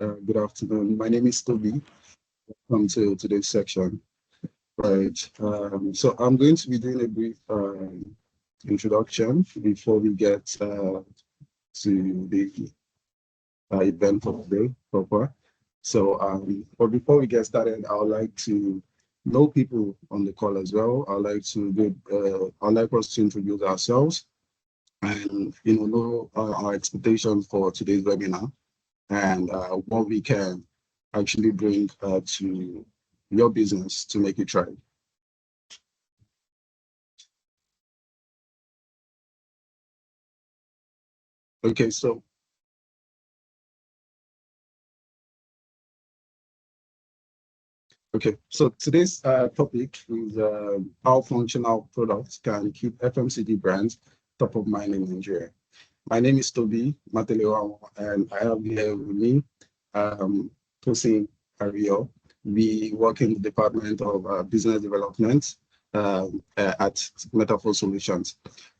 Good afternoon. My name is Toby. Welcome to today's section. Right. So I'm going to be doing a brief introduction before we get to the event of the day proper. But before we get started, I would like to know people on the call as well. I'd like us to introduce ourselves and know our expectations for today's webinar and what we can actually bring to your business to make it thrive. Okay, so today's topic is how functional products can keep FMCG brands top of mind in Nigeria. My name is Toby Matelewa, and I have here with me Tosin Ario. We work in the Department of Business Development at Metaphor Solutions.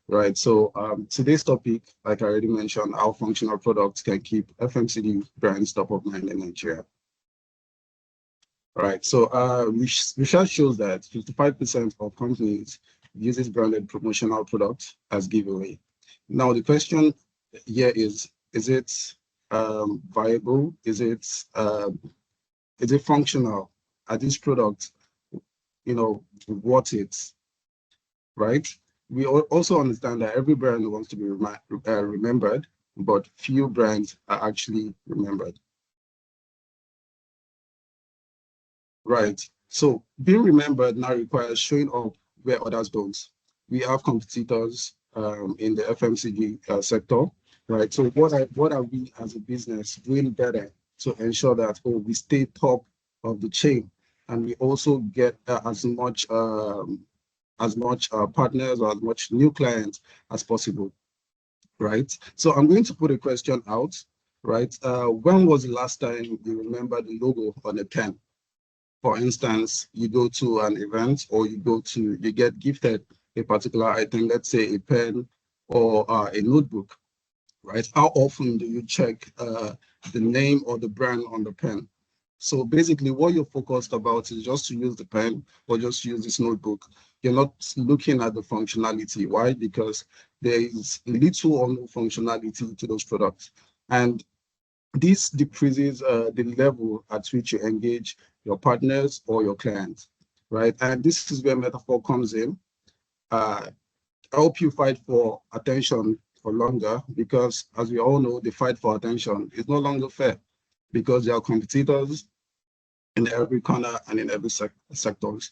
Right, so today's topic, like I already mentioned, how functional products can keep FMCG brands top of mind in Nigeria. All right, so research shows that 55% of companies uses branded promotional products as giveaway. Now, the question here is it viable? Is it functional? Are these products, worth it, right? We also understand that every brand wants to be remembered, but few brands are actually remembered. Right. So being remembered now requires showing up where others don't. We have competitors in the FMCG sector, right? So what are we as a business doing better to ensure that we stay top of the chain, and we also get as much partners or as much new clients as possible, right? So I'm going to put a question out, right? When was the last time you remember the logo on a pen? For instance, you go to an event or you get gifted a particular item, let's say a pen or a notebook, right? How often do you check the name or the brand on the pen? So basically what you're focused about is just to use the pen or just use this notebook. You're not looking at the functionality. Why? Because there is little or no functionality to those products. And this decreases the level at which you engage your partners or your clients, right? And this is where metaphor comes in. Help you fight for attention for longer, because as we all know, the fight for attention is no longer fair because there are competitors in every corner and in every sectors.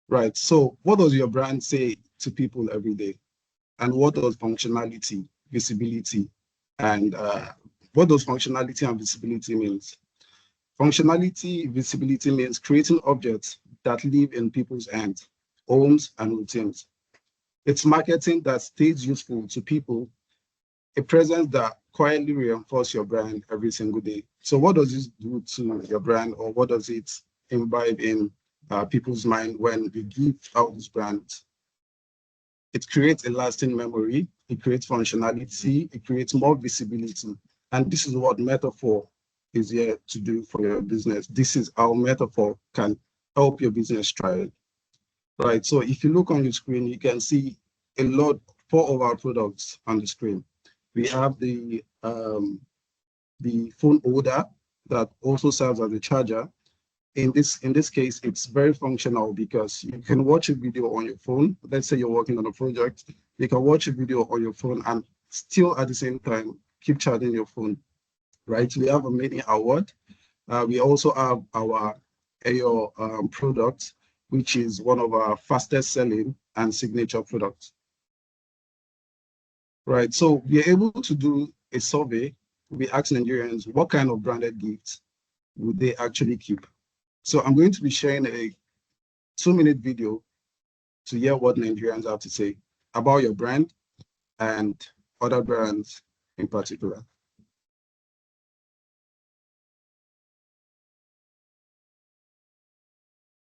Right. So what does your brand say to people every day? And what does functionality, visibility, and what does functionality and visibility means? Functionality, visibility means creating objects that live in people's hands, homes, and routines. It's marketing that stays useful to people, a presence that quietly reinforces your brand every single day. So what does this do to your brand, or what does it imbibe in people's mind when we give out this brand? It creates a lasting memory, it creates functionality, it creates more visibility. And this is what metaphor is here to do for your business. This is how metaphor can help your business thrive. Right. So if you look on your screen, you can see four of our products on the screen. We have the phone holder that also serves as a charger. In this case, it's very functional because you can watch a video on your phone. Let's say you're working on a project, you can watch a video on your phone and still at the same time keep charging your phone, right? We have a mini award. We also have our AO product, which is one of our fastest selling and signature products, right? So we're able to do a survey. We ask Nigerians what kind of branded gifts would they actually keep. So I'm going to be sharing a 2-minute video to hear what Nigerians have to say about your brand and other brands in particular.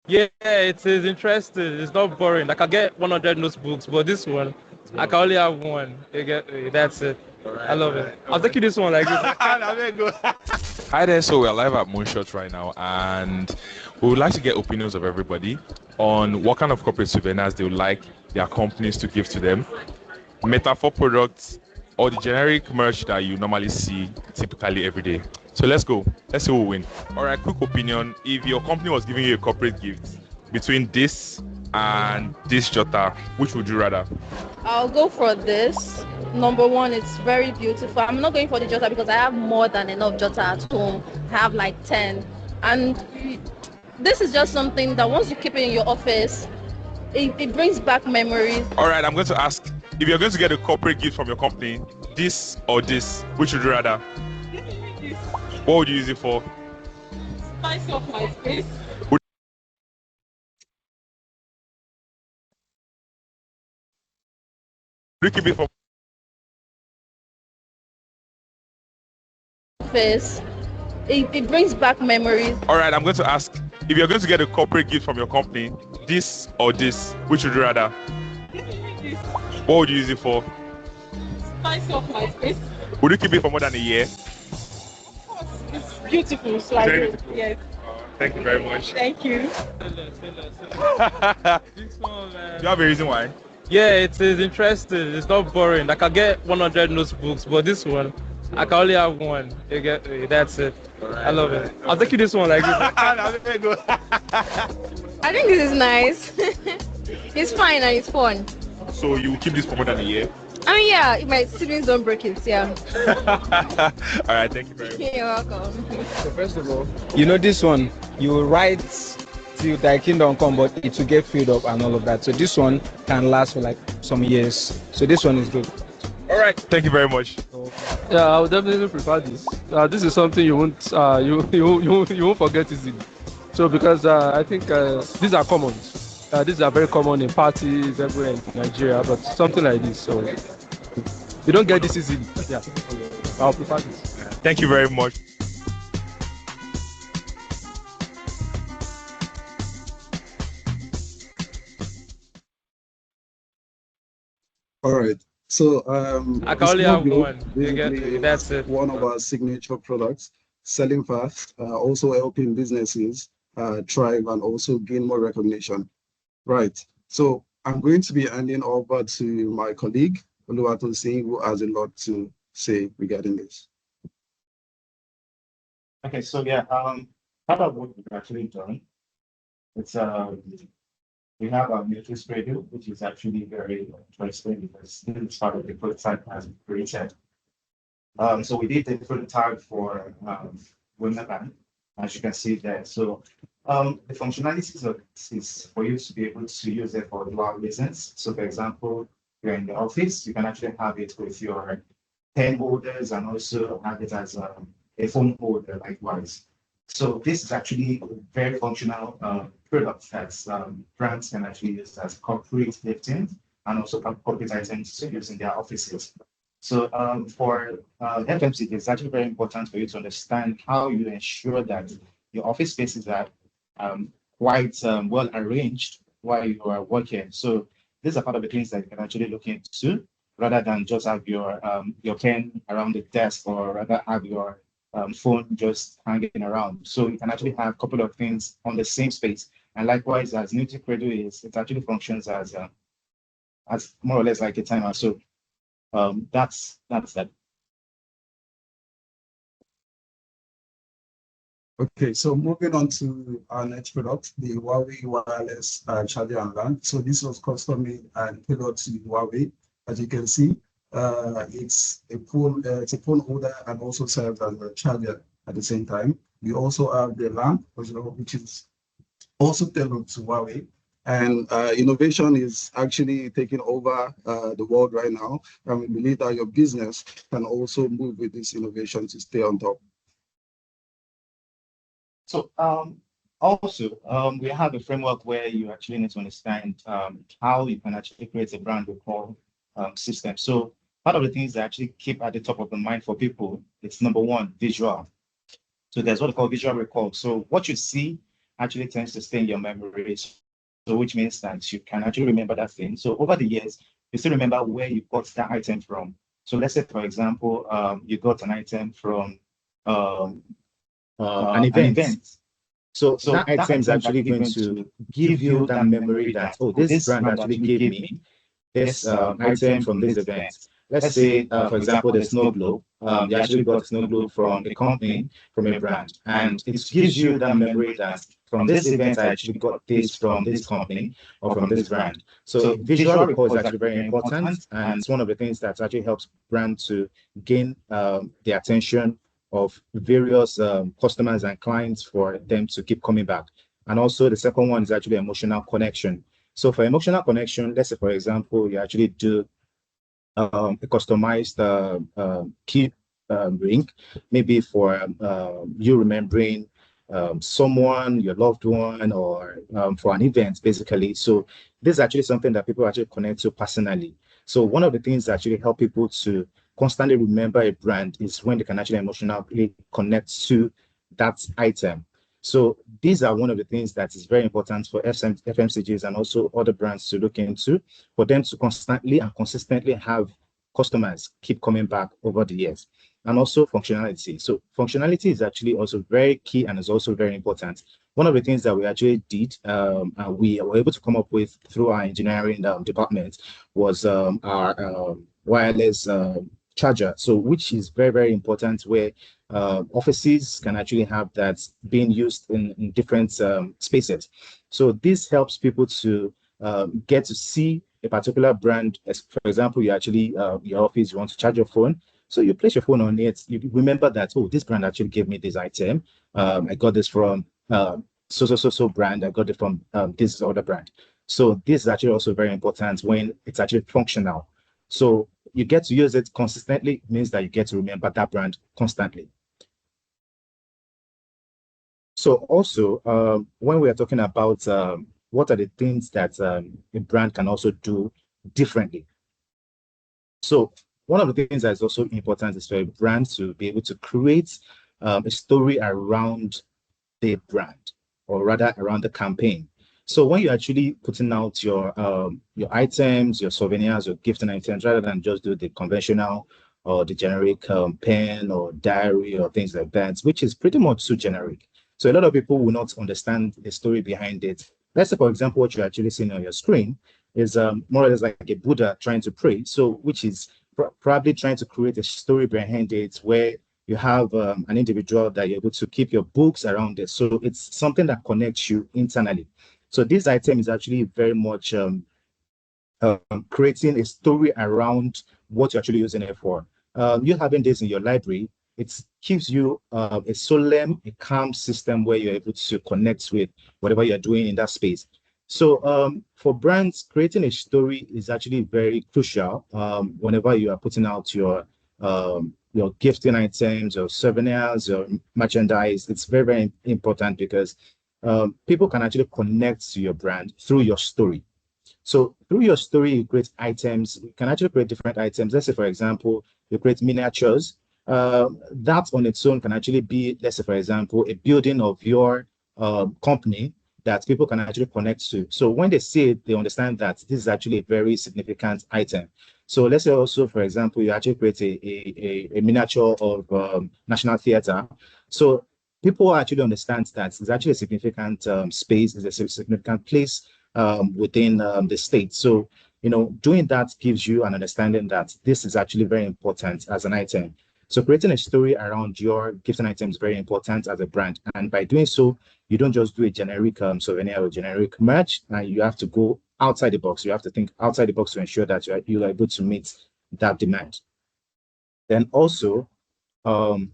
Yeah, it is interesting. It's not boring. Like I get 100 notebooks, but this one, I can only have one. You get, that's it. I love it. I'll take you this one like this. Hi there, so we're live at Moonshot right now, and we would like to get opinions of everybody on what kind of corporate souvenirs they would like their companies to give to them, metaphor products, or the generic merch that you normally see typically every day. So let's go. Let's see who will win. All right, quick opinion. If your company was giving you a corporate gift between this and this Jota, which would you rather? I'll go for this. Number one, it's very beautiful. I'm not going for the Jota because I have more than enough Jota at home. I have like 10. And this is just something that once you keep it in your office, it brings back memories. All right, I'm going to ask, if you're going to get a corporate gift from your company, this or this, which would you rather? What would you use it for? Spice up my space. Would you keep it for? Office, it brings back memories. All right, I'm going to ask, if you're going to get a corporate gift from your company, this or this, which would you rather? What would you use it for? Spice up my space. Would you keep it for more than a year? It's beautiful. So I Very do. beautiful. Yes. Thank you very much. Thank you. This one, man. Do you have a reason why? Yeah, it is interesting. It's not boring. I can get 100 notebooks, but this one, I can only have one. You get me? That's it. I love it. I'll take you this one like this. I think this is nice. It's fine and it's fun. So you will keep this for more than a year? I mean, yeah, if my siblings don't break it, yeah. All right, thank you very much. You're welcome. So first of all, you know this one, you write till thy kingdom come, but it will get filled up and all of that. So this one can last for like some years. So this one is good. All right, thank you very much. Yeah, I would definitely prefer this. This is something you won't you won't forget easily. So because I think these are common. These are very common in parties everywhere in Nigeria, but something like this. So you don't get this easily. Yeah, I'll prefer this. Thank you very much. All right. So I can only Small have Glow one. You get basically me? That's it. one of our signature products, selling fast, also helping businesses thrive and also gain more recognition. Right. So I'm going to be handing over to my colleague, Oluwatun Singh, who has a lot to say regarding this. Okay, so yeah, part of what we've actually done, it's we have our matrix radio, which is actually very interesting because this is part of the prototype as we created. So we did the prototype for Women, as you can see there. So the functionalities of this is for you to be able to use it for dual reasons. So for example, you're in the office, you can actually have it with your pen holders and also have it as a phone holder likewise. So this is actually a very functional product that brands can actually use as corporate gifting and also corporate items to use in their offices. So for FMCG, it's actually very important for you to understand how you ensure that your office spaces are quite well arranged while you are working. So these are part of the things that you can actually look into rather than just have your pen around the desk or rather have your phone just hanging around. So you can actually have a couple of things on the same space. And likewise, as Newton Credo is, it actually functions as more or less like a timer. So that's that. Okay, so moving on to our next product, the Huawei wireless charger and LAN. So this was custom made and tailored to Huawei. As you can see, it's a phone holder and also serves as a charger at the same time. We also have the lamp, which is also tailored to Huawei. And innovation is actually taking over the world right now. And we believe that your business can also move with this innovation to stay on top. So also, we have a framework where you actually need to understand how you can actually create a brand recall system. So part of the things that actually keep at the top of the mind for people, it's number one, visual. So there's what we call visual recall. So what you see actually tends to stay in your memories. So which means that you can actually remember that thing. So over the years, you still remember where you got that item from. So let's say, for example, you got an item from an event. So that item is actually going to give you that memory that, oh, this brand actually gave me this item from this event. Let's say, for example, the snow globe. You actually got a snow globe from a company, from a brand, and it gives you that memory that from this event, I actually got this from this company or from this brand. So visual recall is actually very important, and it's one of the things that actually helps brand to gain the attention of various customers and clients for them to keep coming back. And also the second one is actually emotional connection. So for emotional connection, let's say, for example, you actually do a customized key ring, maybe for you remembering someone, your loved one, or for an event, basically. So this is actually something that people actually connect to personally. So one of the things that actually help people to constantly remember a brand is when they can actually emotionally connect to that item. So these are one of the things that is very important for FMCGs and also other brands to look into, for them to constantly and consistently have customers keep coming back over the years. And also functionality. So functionality is actually also very key and is also very important. One of the things that we actually did, and we were able to come up with through our engineering department, was our wireless charger. So which is very, very important, where offices can actually have that being used in different spaces. So this helps people to get to see a particular brand. As for example, you actually your office, you want to charge your phone, so you place your phone on it. You remember that, oh, this brand actually gave me this item. I got this from so brand. I got it from this other brand. So this is actually also very important when it's actually functional. So you get to use it consistently, means that you get to remember that brand constantly. So also, when we are talking about what are the things that a brand can also do differently. So one of the things that is also important is for a brand to be able to create a story around the brand, or rather around the campaign. So when you're actually putting out your items, your souvenirs, your gifting items, rather than just do the conventional or the generic pen or diary or things like that, which is pretty much too generic. So a lot of people will not understand the story behind it. Let's say, for example, what you're actually seeing on your screen is more or less like a Buddha trying to pray. So which is probably trying to create a story behind it, where you have an individual that you're able to keep your books around it. So it's something that connects you internally. So this item is actually very much creating a story around what you're actually using it for. You having this in your library, it gives you a solemn, a calm system where you're able to connect with whatever you're doing in that space. So for brands, creating a story is actually very crucial whenever you are putting out your gifting items, your souvenirs, your merchandise. It's very, very important because people can actually connect to your brand through your story. So through your story, you create items. You can actually create different items. Let's say, for example, you create miniatures. That on its own can actually be, let's say, for example, a building of your company that people can actually connect to. So when they see it, they understand that this is actually a very significant item. So let's say also, for example, you actually create a miniature of National Theatre. So people actually understand that it's actually a significant space, it's a significant place within the state. So, doing that gives you an understanding that this is actually very important as an item. So creating a story around your gifting item is very important as a brand. And by doing so, you don't just do a generic souvenir or generic merch. And you have to go outside the box. You have to think outside the box to ensure that you're able to meet that demand. Then also, so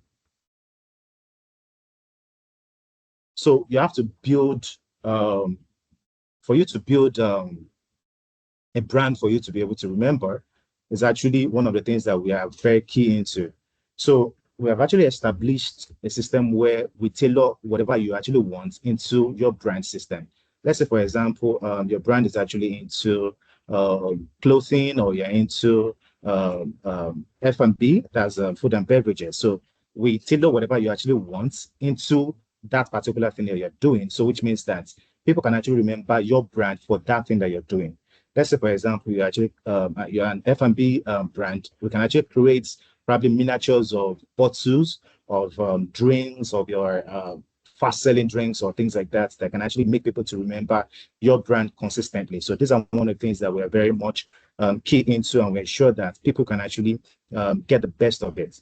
you have to build, for you to build a brand for you to be able to remember is actually one of the things that we are very key into. So we have actually established a system where we tailor whatever you actually want into your brand system. Let's say, for example, your brand is actually into clothing, or you're into F&B, that's food and beverages. So we tailor whatever you actually want into that particular thing that you're doing. So which means that people can actually remember your brand for that thing that you're doing. let's say, for example, you're an F&B brand, we can actually create probably miniatures of bottles of drinks, of your fast selling drinks or things like that that can actually make people to remember your brand consistently. So these are one of the things that we're very much key into, and we ensure that people can actually get the best of it.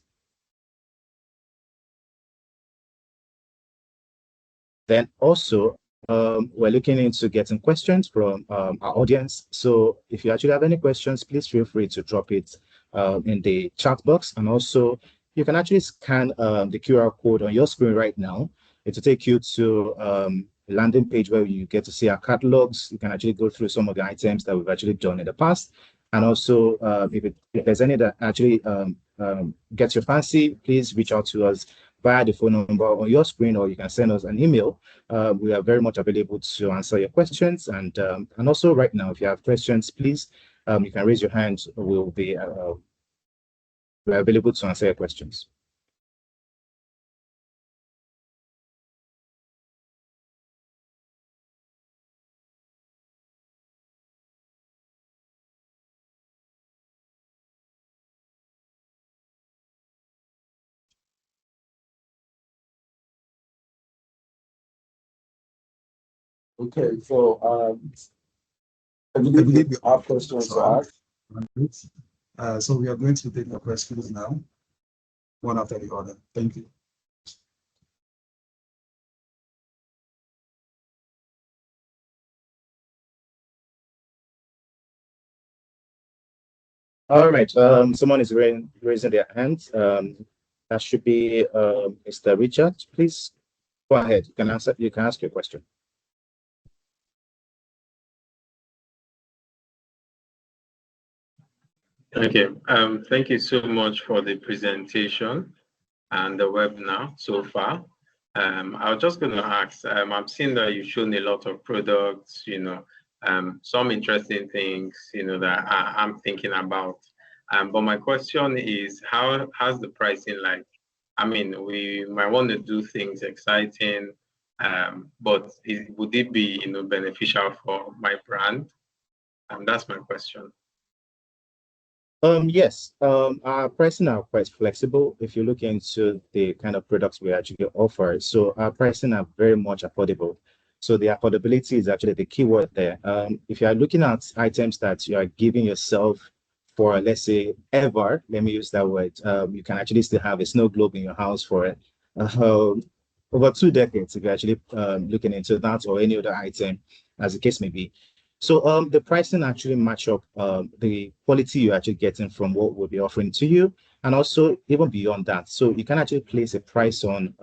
Then also, we're looking into getting questions from our audience. So if you actually have any questions, please feel free to drop it in the chat box. And also, you can actually scan the QR code on your screen right now. It will take you to a landing page where you get to see our catalogs. You can actually go through some of the items that we've actually done in the past. And also, if there's any that actually gets your fancy, please reach out to us via the phone number on your screen, or you can send us an email. We are very much available to answer your questions. And also right now, if you have questions, please, you can raise your hand. We'll be we're available to answer your questions. Okay, so I believe we have questions to ask. Right. So we are going to take the questions now, one after the other. Thank you. All right. Someone is raising their hand. That should be Mr. Richard. Please go ahead. You can answer. You can ask your question. Okay. Thank you so much for the presentation and the webinar so far. I was just going to ask, I've seen that you've shown a lot of products, some interesting things, that I'm thinking about. But my question is, how's the pricing like? I mean, we might want to do things exciting, but would it be, beneficial for my brand? That's my question. Yes, our pricing are quite flexible if you look into the kind of products we actually offer. So our pricing are very much affordable. So the affordability is actually the key word there. If you are looking at items that you are giving yourself for, let's say, ever, let me use that word, you can actually still have a snow globe in your house for over 2 decades if you're actually looking into that, or any other item, as the case may be. So the pricing actually match up the quality you're actually getting from what we'll be offering to you, and also even beyond that. So you can actually place a price on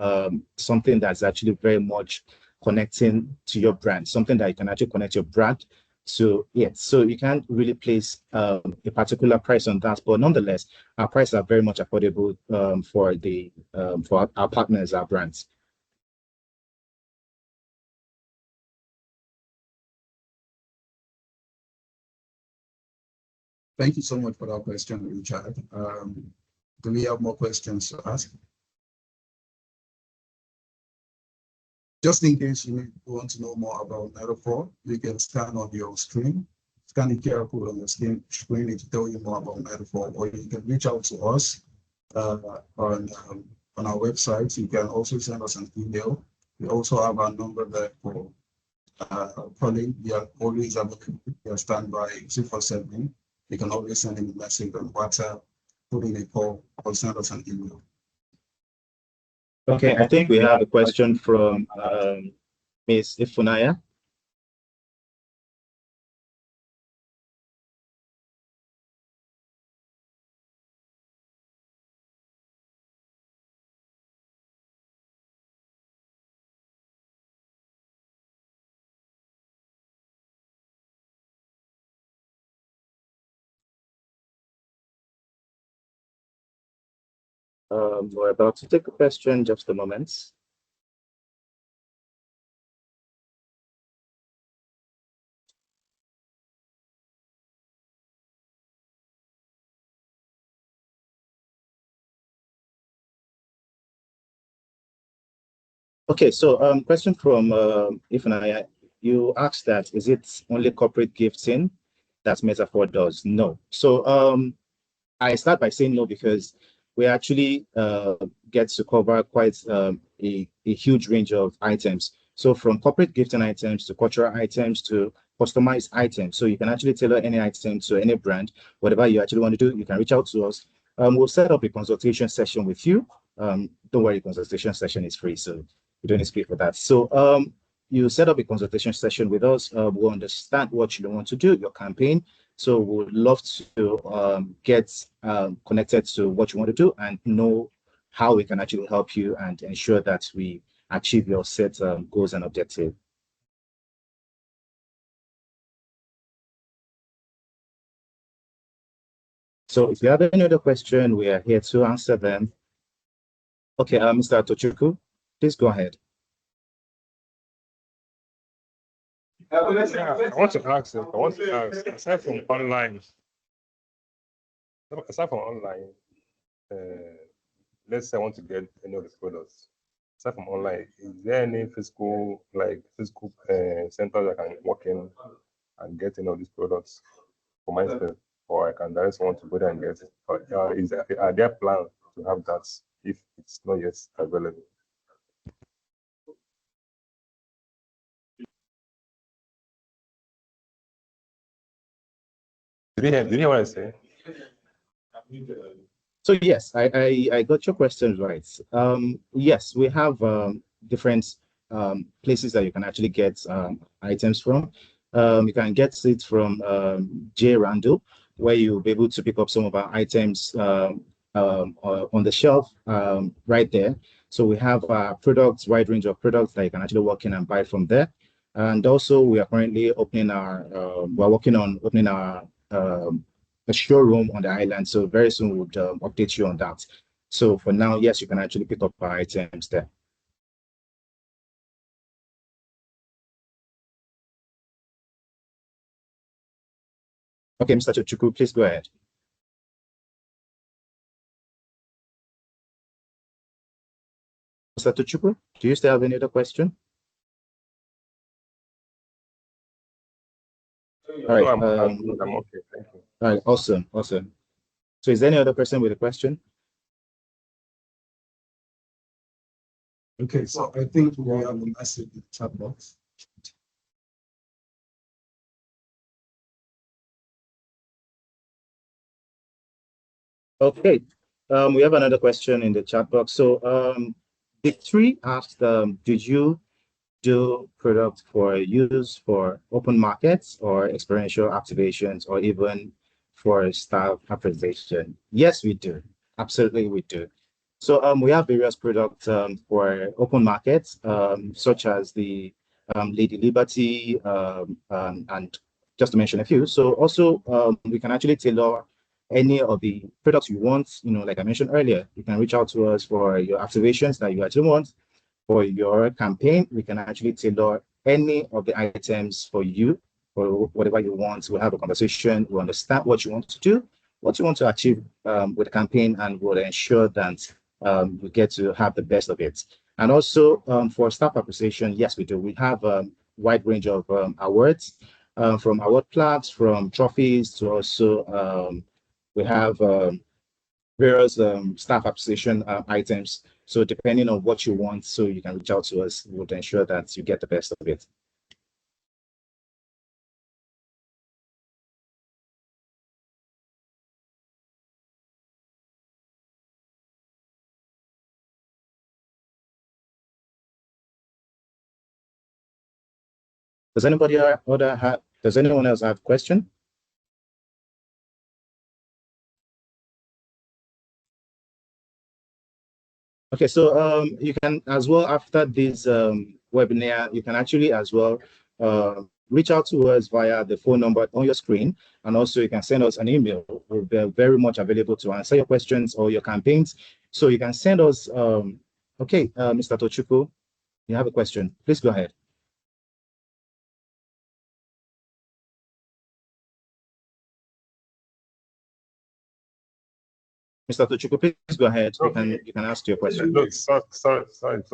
something that's actually very much connecting to your brand, something that you can actually connect your brand to. Yes, so you can't really place a particular price on that, but nonetheless, our prices are very much affordable for our partners, our brands. Thank you so much for that question, Richard. Do we have more questions to ask? Just in case you want to know more about Metaphor, you can scan on your screen, scan the QR code on the screen to tell you more about Metaphor, or you can reach out to us on our website. You can also send us an email. We also have our number there for calling. We are always available. We are standby 24/7. You can always send in a message on WhatsApp, put in a call, or send us an email. Okay, I think we have a question from Ms. Ifunaya. We're about to take a question, just a moment. Okay, so question from Ifunaya. You asked that, is it only corporate gifting that Metaphor does? No. So I start by saying no because we actually get to cover quite a huge range of items. So from corporate gifting items to cultural items to customized items. So you can actually tailor any item to any brand, whatever you actually want to do, you can reach out to us. We'll set up a consultation session with you. Don't worry, consultation session is free, so you don't need to pay for that. So you set up a consultation session with us. We'll understand what you want to do, your campaign. So we would love to get connected to what you want to do and know how we can actually help you and ensure that we achieve your set goals and objectives. So if you have any other question, we are here to answer them. Okay, Mr. Tochukwu, please go ahead. Yeah, I want to ask, aside from online, let's say I want to get any of the products. Aside from online, is there any physical centers I can walk in and get any of these products for myself, or I can direct someone to go there and get it? Or are there plans to have that if it's not yet available? Did you hear what I say? So yes, I got your questions right. Yes, we have different places that you can actually get items from. You can get it from J Randall, where you'll be able to pick up some of our items on the shelf right there. So we have products, wide range of products that you can actually walk in and buy from there. And also, we are currently opening we're working on opening our a showroom on the island. So very soon we'll update you on that. So for now, yes, you can actually pick up our items there. Okay, Mr. Tochukwu, please go ahead. Mr. Tochukwu, do you still have any other question? All right. I'm okay. Thank you. All right. Awesome. Awesome. So is there any other person with a question? Okay, so I think we have a message in the chat box. Okay, we have another question in the chat box. So Big Three asked, did you do product for use for open markets or experiential activations or even for staff appreciation? Yes, we do. Absolutely, we do. So we have various products for open markets, such as the Lady Liberty, and just to mention a few. So also we can actually tailor any of the products you want. You know, like I mentioned earlier, you can reach out to us for your activations that you actually want. For your campaign, we can actually tailor any of the items for you, for whatever you want. We'll have a conversation, we'll understand what you want to do, what you want to achieve with the campaign, and we'll ensure that we get to have the best of it. And also for staff appreciation, yes, we do. We have a wide range of awards, from award plaques, from trophies, to also we have various staff appreciation items. So depending on what you want, so you can reach out to us, we'll ensure that you get the best of it. Does anyone else have a question? Okay, so you can as well, after this webinar, you can actually as well reach out to us via the phone number on your screen, and also you can send us an email. We'll be very much available to answer your questions or your campaigns. So you can send us, okay, Mr. Tochukwu, you have a question, please go ahead. Mr. Tochukwu, please go ahead. You can ask your question. Look, sorry, it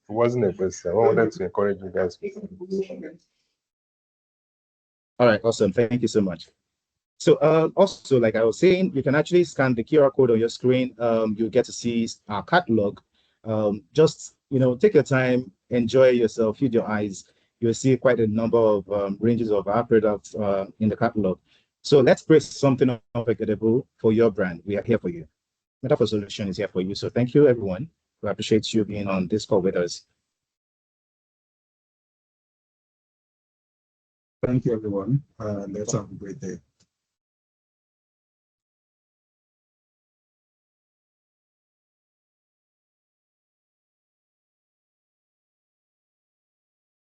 wasn't a question. I wanted to encourage you guys. All right, awesome. Thank you so much. So also, like I was saying, you can actually scan the QR code on your screen. You get to see our catalog. Just, take your time, enjoy yourself, feed your eyes. You'll see quite a number of ranges of our products in the catalog. So let's create something unforgettable for your brand. We are here for you. Metaphor Solution is here for you. So thank you, everyone. We appreciate you being on this call with us. Thank you, everyone. Let's have a great day.